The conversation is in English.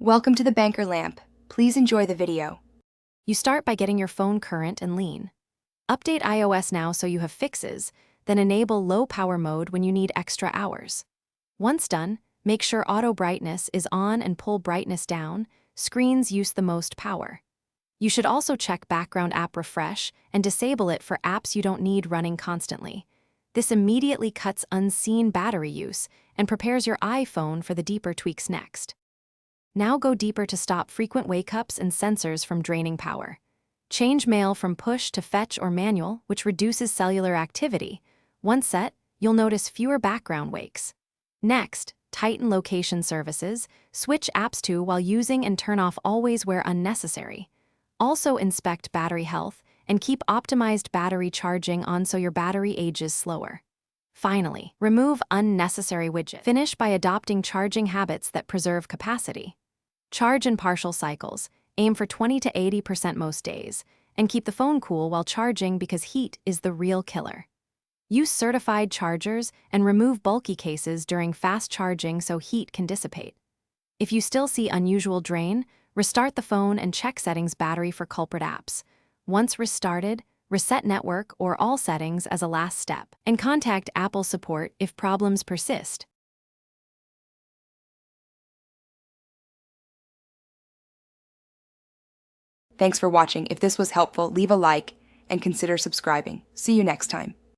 Welcome to the banker lamp. Please enjoy the video. You start by getting your phone current and lean. Update iOS now so you have fixes, then enable low power mode when you need extra hours. Once done, make sure auto brightness is on and pull brightness down. Screens use the most power. You should also check background app refresh and disable it for apps you don't need running constantly. This immediately cuts unseen battery use and prepares your iPhone for the deeper tweaks next. Now go deeper to stop frequent wake-ups and sensors from draining power. Change mail from push to fetch or manual, which reduces cellular activity. Once set, you'll notice fewer background wakes. Next, tighten location services, switch apps to while using and turn off always where unnecessary. Also inspect battery health and keep optimized battery charging on so your battery ages slower. Finally, remove unnecessary widgets. Finish by adopting charging habits that preserve capacity. Charge in partial cycles, aim for 20 to 80% most days, and keep the phone cool while charging because heat is the real killer. Use certified chargers and remove bulky cases during fast charging so heat can dissipate. If you still see unusual drain, restart the phone and check settings battery for culprit apps. Once restarted, reset network or all settings as a last step, and contact Apple support if problems persist. Thanks for watching. If this was helpful, leave a like and consider subscribing. See you next time.